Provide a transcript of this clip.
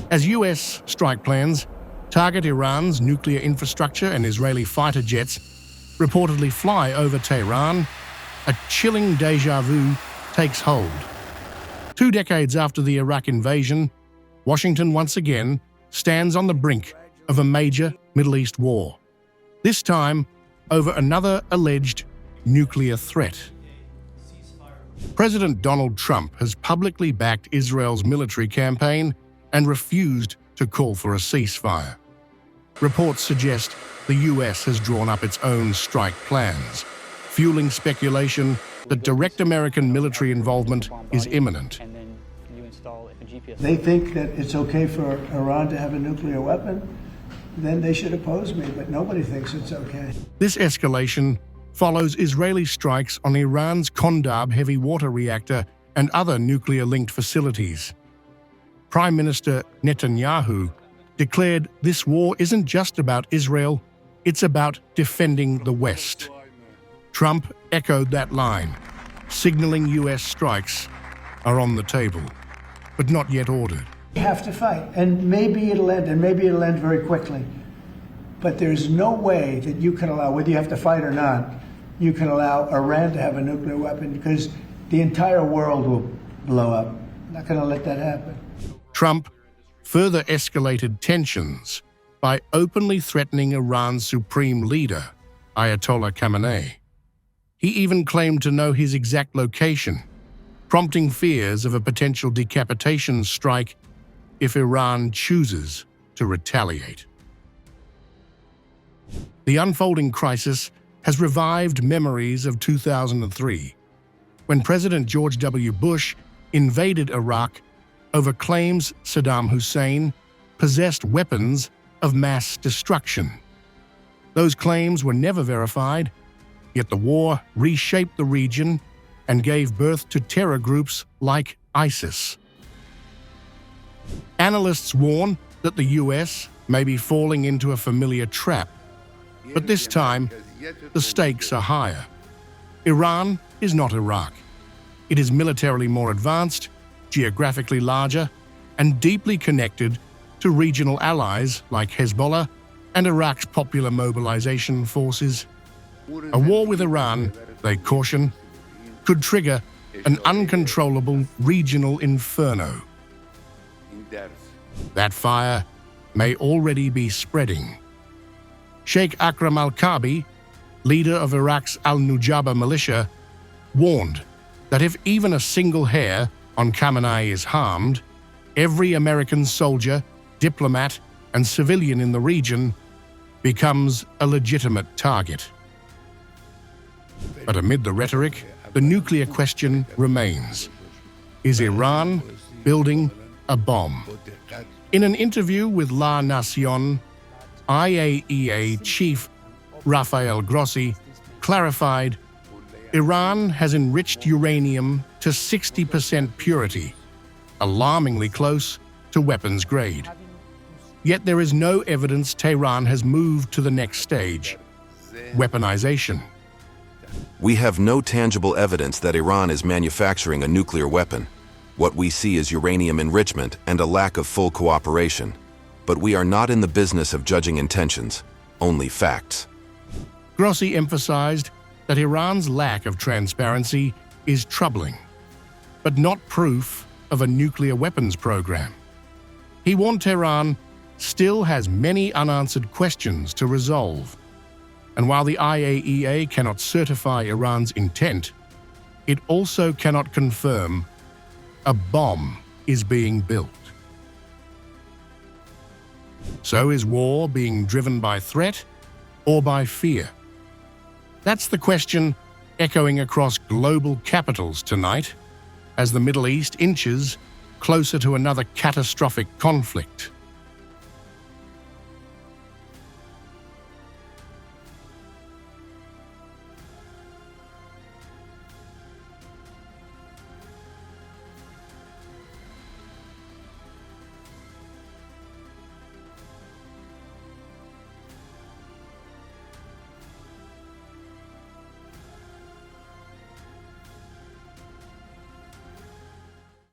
As U.S. strike plans target Iran's nuclear infrastructure and Israeli fighter jets reportedly fly over Tehran, a chilling déjà vu takes hold. 2 decades after the Iraq invasion, Washington once again stands on the brink of a major Middle East war, this time over another alleged nuclear threat. President Donald Trump has publicly backed Israel's military campaign and refused to call for a ceasefire. Reports suggest the U.S. has drawn up its own strike plans, fueling speculation that direct American military involvement is imminent. They think that it's okay for Iran to have a nuclear weapon, then they should oppose me, but nobody thinks it's okay. This escalation follows Israeli strikes on Iran's Kondab heavy water reactor and other nuclear-linked facilities. Prime Minister Netanyahu declared this war isn't just about Israel, it's about defending the West. Trump echoed that line, signaling U.S. strikes are on the table, but not yet ordered. We have to fight, and maybe it'll end, and maybe it'll end very quickly. But there's no way that you can allow, whether you have to fight or not, you can allow Iran to have a nuclear weapon, because the entire world will blow up. I'm not going to let that happen. Trump further escalated tensions by openly threatening Iran's supreme leader, Ayatollah Khamenei. He even claimed to know his exact location, prompting fears of a potential decapitation strike if Iran chooses to retaliate. The unfolding crisis has revived memories of 2003, when President George W. Bush invaded Iraq over claims Saddam Hussein possessed weapons of mass destruction. Those claims were never verified, yet the war reshaped the region and gave birth to terror groups like ISIS. Analysts warn that the U.S. may be falling into a familiar trap, but this time, the stakes are higher. Iran is not Iraq. It is militarily more advanced, geographically larger, and deeply connected to regional allies like Hezbollah and Iraq's Popular Mobilization Forces. A war with Iran, they caution, could trigger an uncontrollable regional inferno. That fire may already be spreading. Sheikh Akram al-Kabi, leader of Iraq's al-Nujaba militia, warned that if even a single hair on Khamenei is harmed, every American soldier, diplomat, and civilian in the region becomes a legitimate target. But amid the rhetoric, the nuclear question remains. Is Iran building a bomb? In an interview with La Nación, IAEA chief Rafael Grossi clarified, Iran has enriched uranium to 60% purity, alarmingly close to weapons grade. Yet there is no evidence Tehran has moved to the next stage, weaponization. We have no tangible evidence that Iran is manufacturing a nuclear weapon. What we see is uranium enrichment and a lack of full cooperation. But we are not in the business of judging intentions, only facts. Grossi emphasized that Iran's lack of transparency is troubling, but not proof of a nuclear weapons program. He warned Tehran still has many unanswered questions to resolve. And while the IAEA cannot certify Iran's intent, it also cannot confirm a bomb is being built. So is war being driven by threat or by fear? That's the question echoing across global capitals tonight as the Middle East inches closer to another catastrophic conflict.